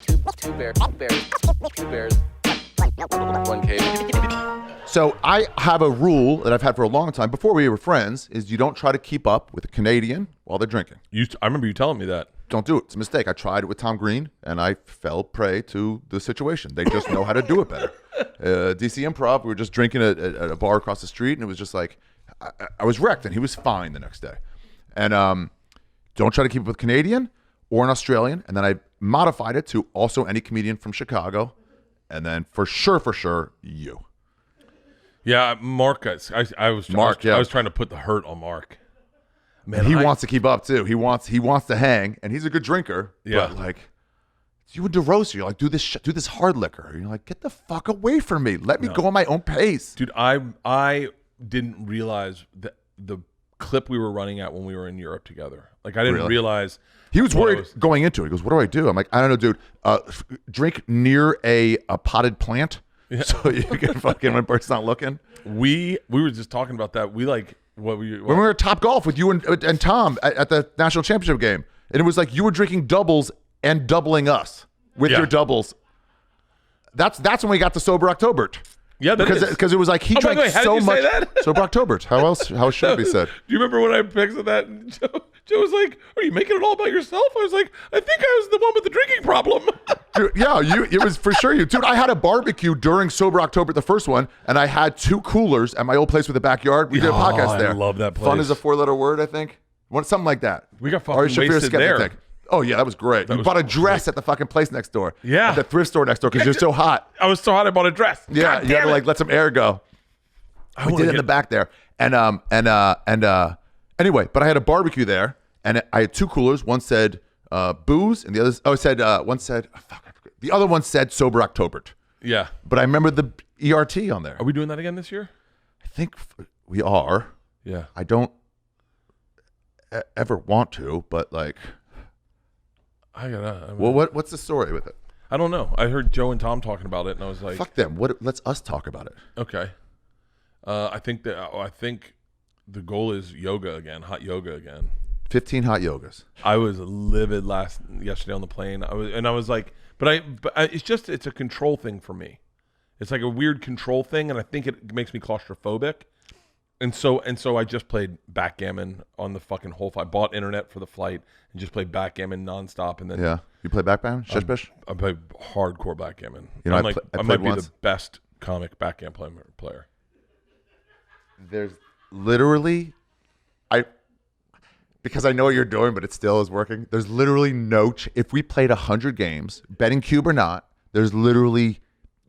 Two bears, one cave. So I have a rule that I've had for a long time before we were friends is you don't try to keep up with a Canadian while they're drinking. I remember you telling me that. Don't do it. It's a mistake. I tried it with Tom Green, and I fell prey to the situation. They just know how to do it better. DC Improv, we were just drinking at a bar across the street, and it was just like, I was wrecked, and he was fine the next day. And don't try to keep up with Canadian or an Australian. And then I modified it to also any comedian from Chicago. And then for sure, you. Yeah, Mark. I was trying to put the hurt on Mark. Man, he wants to keep up too. He wants to hang, and he's a good drinker. Yeah. But like, you and DeRosa, you're like, do this hard liquor. You're like, get the fuck away from me. Let me go on my own pace, dude. I didn't realize that the clip we were running at when we were in Europe together. Like, I didn't realize. He was worried going into it. He goes, "What do I do?" I'm like, "I don't know, dude. Drink near a potted plant, so you can fucking when Bert's not looking." We were just talking about that. We like when we were at Top Golf with you and Tom at the national championship game, and it was like you were drinking doubles and doubling us with your doubles. That's when we got to Sober October. Yeah, because it was like he drank so much. Sober October. How should it be said? Do you remember when I texted that? And Joe was like, "Are you making it all about yourself?" I was like, "I think I was the one with the drinking problem." Dude, yeah, it was for sure you. Dude, I had a barbecue during Sober October, the first one, and I had 2 coolers at my old place with a backyard. We did a podcast there. I love that place. Fun is a 4-letter word, I think. Something like that. We got fucking wasted there. Oh, yeah, that was great. You bought a dress at the fucking place next door. Yeah. At the thrift store next door because you're so hot. I was so hot I bought a dress. Yeah, you had to like let some air go. We did it in the back there. And anyway, but I had a barbecue there and I had 2 coolers. One said booze and the other one said Sober October. Yeah. But I remember the ERT on there. Are we doing that again this year? I think we are. Yeah. I don't ever want to, but like... Well, what's the story with it? I don't know. I heard Joe and Tom talking about it, and I was like, "Fuck them! Let's us talk about it." Okay. I think the goal is yoga again, hot yoga again. 15 hot yogas. I was livid yesterday on the plane. I was like, but it's a control thing for me. It's like a weird control thing, and I think it makes me claustrophobic. And so I just played backgammon on the fucking whole flight. I bought internet for the flight and just played backgammon nonstop. And then you play backgammon, Shish-bish? I play hardcore backgammon. You know, I might be the best comic backgammon player. There's literally, because I know what you're doing, but it still is working. There's literally if we played 100 games, betting cube or not, there's literally.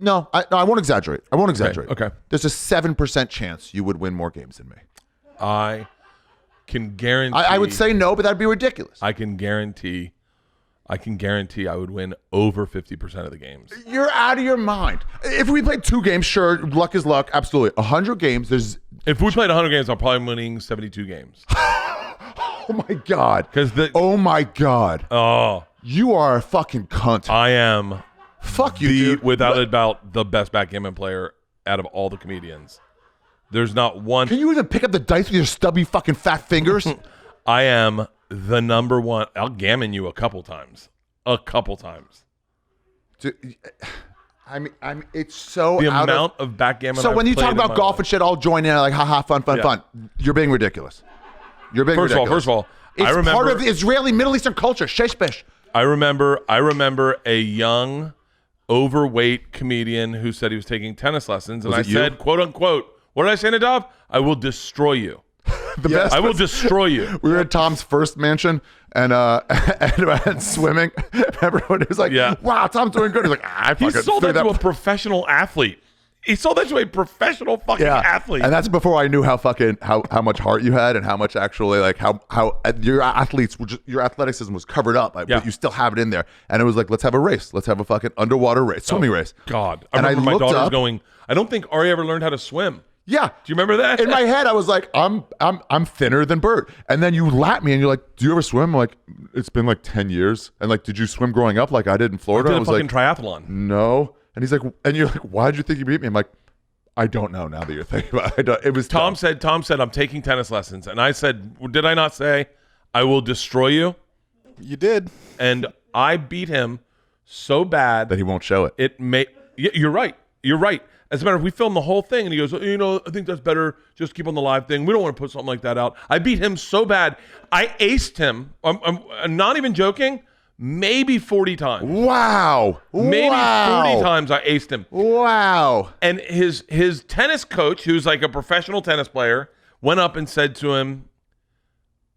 No, I won't exaggerate. Okay. There's a 7% chance you would win more games than me. I can guarantee. I would say no, but that'd be ridiculous. I can guarantee I would win over 50% of the games. You're out of your mind. If we played 2 games, sure, luck is luck, absolutely. 100 games, If we played 100 games, I'm probably winning 72 games. Oh my God. Oh my God. Oh. You are a fucking cunt. I am. Fuck you, dude. Without a doubt, the best backgammon player out of all the comedians. There's not one. Can you even pick up the dice with your stubby fucking fat fingers? I am the number one. I'll gammon you a couple times. Dude, I mean, it's so the amount of backgammon. So when you talk about golf and shit, I'll join in like, haha, fun. You're being ridiculous. First of all, it's part of the Israeli Middle Eastern culture. Shesh-bish. I remember a young, overweight comedian who said he was taking tennis lessons, and I said, "quote unquote," what did I say, Nadav? I will destroy you. I will destroy you. We were at Tom's first mansion and swimming. Everyone was like, "Wow, Tom's doing good." He's like, "I fucking." He sold that to a professional athlete. He sold that to a professional fucking athlete. And that's before I knew how much heart you had and how much actually like how your athletes were your athleticism was covered up, but you still have it in there. And it was like, let's have a race. Let's have a fucking underwater race, swimming race. God, I remember my daughter's going. I don't think Ari ever learned how to swim. Yeah. Do you remember that? In my head, I was like, I'm thinner than Bert. And then you lap me and you're like, do you ever swim? I'm like, it's been like 10 years. And like, did you swim growing up like I did in Florida? I was fucking like, triathlon. No. And he's like, and you're like, why did you think you beat me? I'm like, I don't know now that you're thinking about it. It was Tom said, I'm taking tennis lessons. And I said, did I not say I will destroy you? You did. And I beat him so bad that he won't show it. You're right. You're right. As a matter of fact, we filmed the whole thing, and he goes, I think that's better. Just keep on the live thing. We don't want to put something like that out. I beat him so bad. I aced him. I'm not even joking. Maybe 40 times. Wow. Maybe 40 times I aced him. Wow. And his tennis coach, who's like a professional tennis player, went up and said to him,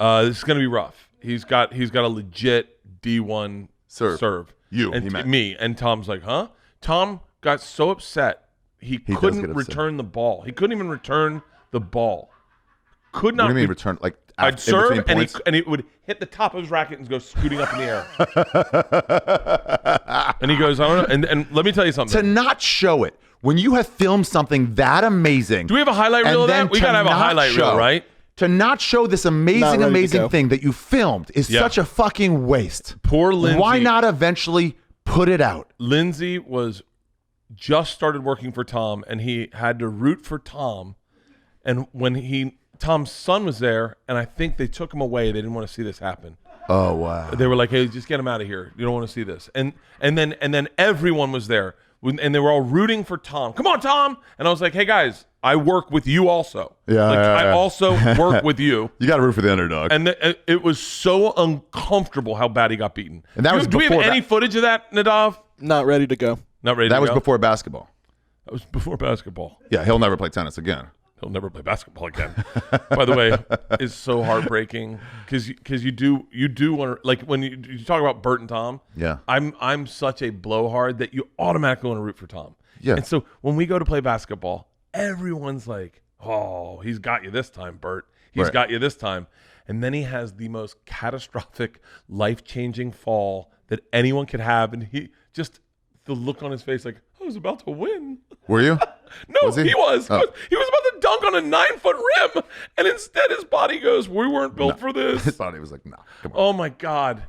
"This is going to be rough. He's got a legit D1 serve." You, and he meant. me. And Tom's like, "Huh?" Tom got so upset he couldn't return the ball. He couldn't even return the ball. Could not. What do you mean return? Like I'd serve points? and it would hit the top of his racket and go scooting up in the air. And he goes, "I don't know." And let me tell you something. To not show it when you have filmed something that amazing. Do we have a highlight reel of that? We gotta have a highlight reel, right? To not show this amazing thing that you filmed is such a fucking waste. Poor Lindsay. Why not eventually put it out? Lindsay was just started working for Tom, and he had to root for Tom. And when Tom's son was there, and I think they took him away. They didn't want to see this happen. Oh wow! They were like, "Hey, just get him out of here. You don't want to see this." And then everyone was there, and they were all rooting for Tom. Come on, Tom! And I was like, "Hey guys, I work with you also. I also work with you. You got to root for the underdog." And it was so uncomfortable how bad he got beaten. And that was do we have any footage of that, Nadav? Not ready to go. Not ready. That was before basketball. That was before basketball. Yeah, he'll never play tennis again. He'll never play basketball again. By the way, it's so heartbreaking because you do want to, like when you talk about Bert and Tom. Yeah, I'm such a blowhard that you automatically want to root for Tom. Yeah, and so when we go to play basketball, everyone's like, "Oh, he's got you this time, Bert. He's got you this time." And then he has the most catastrophic, life-changing fall that anyone could have, and he just the look on his face like, "I was about to win." Were you? No, he was. Oh. He was about to dunk on a 9-foot rim, and instead his body goes, "We weren't built for this." His body was like, "Nah, come on." Oh my God!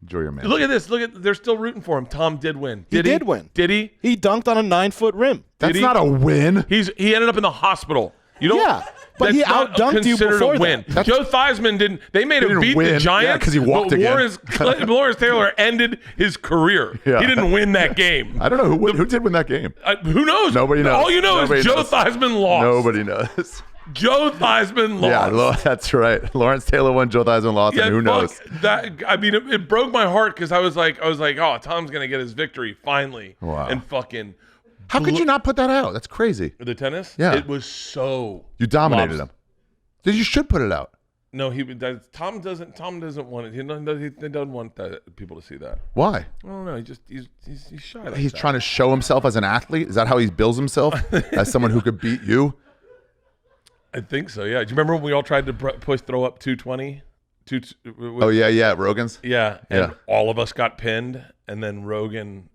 Enjoy your man. Look at this. They're still rooting for him. Tom did win. He did win. Did he? He dunked on a 9-foot rim. That's not a win. He ended up in the hospital. You don't. Yeah, but he outdunked you before a win. that. Joe Theismann didn't. They made him beat the Giants because he walked but again. Lawrence Taylor ended his career. Yeah. He didn't win that game. I don't know who did win that game. Who knows? Nobody knows. All you know is Joe Theismann lost. Nobody knows. Joe Theismann lost. Yeah, that's right. Lawrence Taylor won. Joe Theismann lost. And who knows? It broke my heart because I was like, oh, Tom's gonna get his victory finally. Wow. And fucking. How could you not put that out? That's crazy. The tennis? Yeah. It was so. You dominated him. You should put it out. No, Tom doesn't want it. He doesn't want people to see that. Why? I don't know. He's shy. Like He's trying to show himself as an athlete. Is that how he bills himself? As someone who could beat you? I think so. Yeah. Do you remember when we all tried to throw up 220? Oh yeah, Rogan's. Yeah, and all of us got pinned, and then Rogan's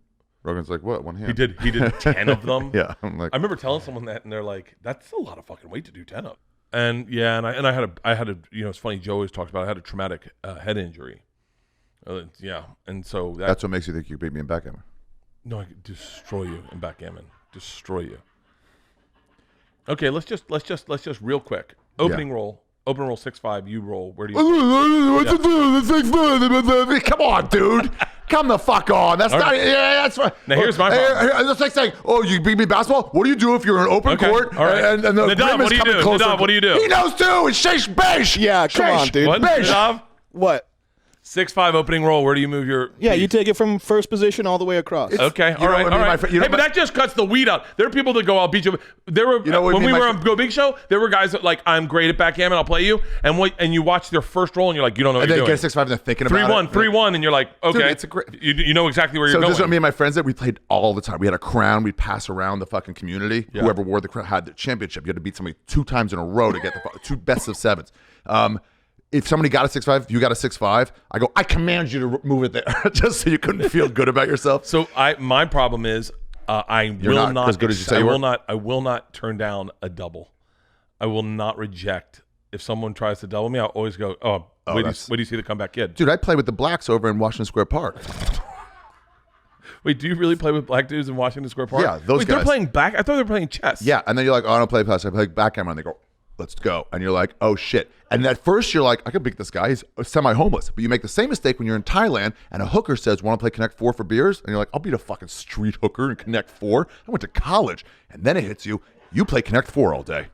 like, what? One hand. He did 10 of them. Yeah, I'm like, I remember telling someone that, and they're like, "That's a lot of fucking weight to do 10 of." And yeah, and I had a it's funny. Joe always talks about I had a traumatic head injury. Yeah, and so that's what makes you think you beat me in backgammon. No, I could destroy you in backgammon. Destroy you. Okay, let's just real quick. Opening roll. Open roll 6-5. You roll. Where do you? Come on, dude. Come the fuck on. That's not. Yeah, that's right. Now here's my problem. That's like saying, "Oh, you beat me basketball. What do you do if you're in open court?" All right. And the Nadav, what do you do? Nadav, what do you do? He knows too. It's Sheesh Besh. Yeah, come on, dude. What? Nadav? What? 6-5 opening roll. Where do you move your? Yeah, piece? you take it from first position all the way across. Okay, all right. Hey, but that just cuts the weed out. There are people that go, "I'll beat you." There were when we were on Go Big Show. There were guys that like, "I'm great at backgammon. I'll play you." And you watch their first roll, and you're like, "You don't know what you're doing." And then get 6-5, and they're thinking about it. 3-1, and you're like, "Okay." Dude, it's a great. You know exactly where you're going. So this is what me and my friends did. We played all the time. We had a crown. We'd pass around the fucking community. Yeah. Whoever wore the crown had the championship. You had to beat somebody 2 times in a row to get the 2 best of 7s. If somebody got a 6-5, you got a 6-5. I go, I command you to move it there, just so you couldn't feel good about yourself. So my problem is, I will not turn down a double. I will not reject if someone tries to double me. I'll always go, wait do you see the comeback kid? Dude, I played with the Blacks over in Washington Square Park. Wait, do you really play with black dudes in Washington Square Park? Yeah, those guys. They're playing back. I thought they were playing chess. Yeah, and then you're like, "Oh, I don't play chess. I play backgammon." And they go, let's go. And you're like, oh shit. And at first you're like, I could beat this guy. He's semi-homeless. But you make the same mistake when you're in Thailand and a hooker says, want to play Connect 4 for beers? And you're like, I'll beat a fucking street hooker in Connect 4. I went to college. And then it hits you. You play Connect 4 all day.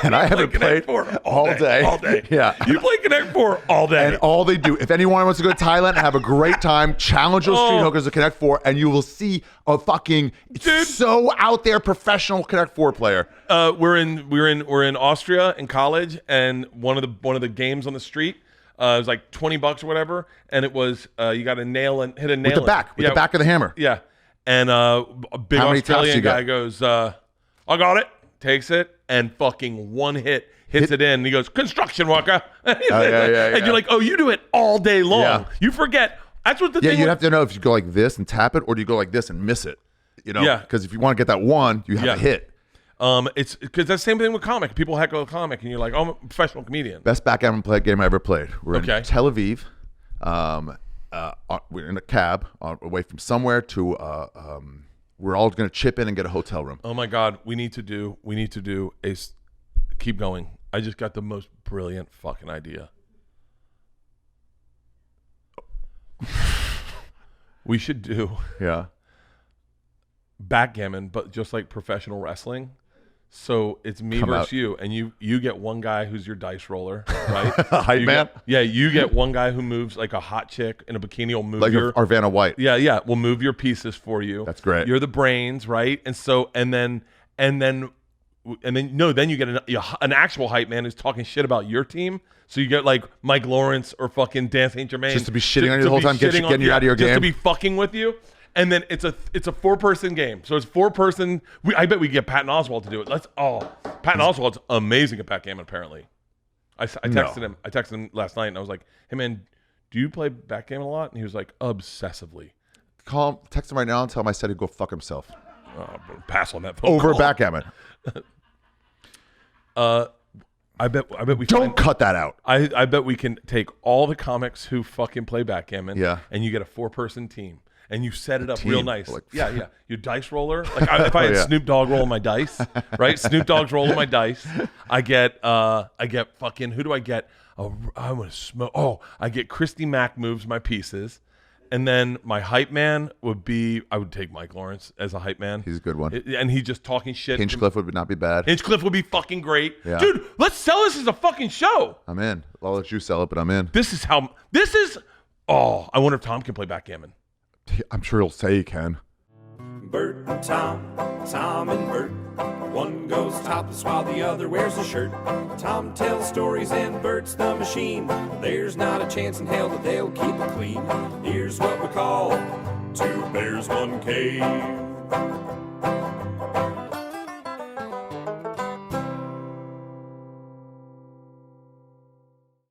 And I haven't played all day. All day. Yeah. You play Connect 4 all day. And all they do, if anyone wants to go to Thailand and have a great time, challenge those street hookers to Connect 4, and you will see a fucking so out there professional Connect 4 player. We're in Austria in college, and one of the games on the street. It was like $20 or whatever, and it was you got to hit a nail With the back of the hammer. Yeah, and a big Australian guy goes, I got it, takes it, and fucking one hit hits it in. And he goes, construction worker. And you're like, oh, you do it all day long. Yeah. You forget. That's what the thing. Yeah, you have to know if you go like this and tap it, or do you go like this and miss it? You know, because if you want to get that one, you have to hit. It's because that's the same thing with comic. People heckle a comic, and you're like, oh, I'm a professional comedian. Best backgammon game I ever played. We're in Tel Aviv. We're in a cab away from somewhere to. We're all going to chip in and get a hotel room. Oh my God, we need to do a. Keep going. I just got the most brilliant fucking idea. We should do backgammon, but just like professional wrestling. So it's me versus you, and you get one guy who's your dice roller, right? Hype man? You get one guy who moves like a hot chick in a bikini will move like your Arvana White. Yeah, will move your pieces for you. That's great. You're the brains, right? And so and then you get an actual hype man who's talking shit about your team. So you get like Mike Lawrence or fucking Dan St. Germain just to be shitting on you the whole time, getting you out of your game, just to be fucking with you. And then it's a 4-person game. So it's 4-person. I bet we get Patton Oswalt to do it. Patton Oswalt's amazing at backgammon, apparently. I texted him. I texted him last night, and I was like, hey, man, do you play backgammon a lot? And he was like, obsessively. Call him, text him right now and tell him I said he'd go fuck himself. Pass on that phone over call. Backgammon. I bet we don't cut that out. I bet we can take all the comics who fucking play backgammon, and you get a 4-person team. And you set it up real nice. Like, yeah. Your dice roller. Like if I had Snoop Dogg rolling my dice, right? Snoop Dogg's rolling my dice. I get fucking, who do I get? I'm gonna smoke. Oh, I get Christy Mack moves my pieces. And then my hype man would be, I would take Mike Lawrence as a hype man. He's a good one. And he's just talking shit. Hinchcliffe would not be bad. Hinchcliffe would be fucking great. Yeah. Dude, let's sell this as a fucking show. I'm in. I'll let you sell it, but I'm in. I wonder if Tom can play backgammon. I'm sure he'll say he can. Bert and Tom, Tom and Bert. One goes topless while the other wears a shirt. Tom tells stories and Bert's the machine. There's not a chance in hell that they'll keep it clean. Here's what we call 2 bears, 1 cave.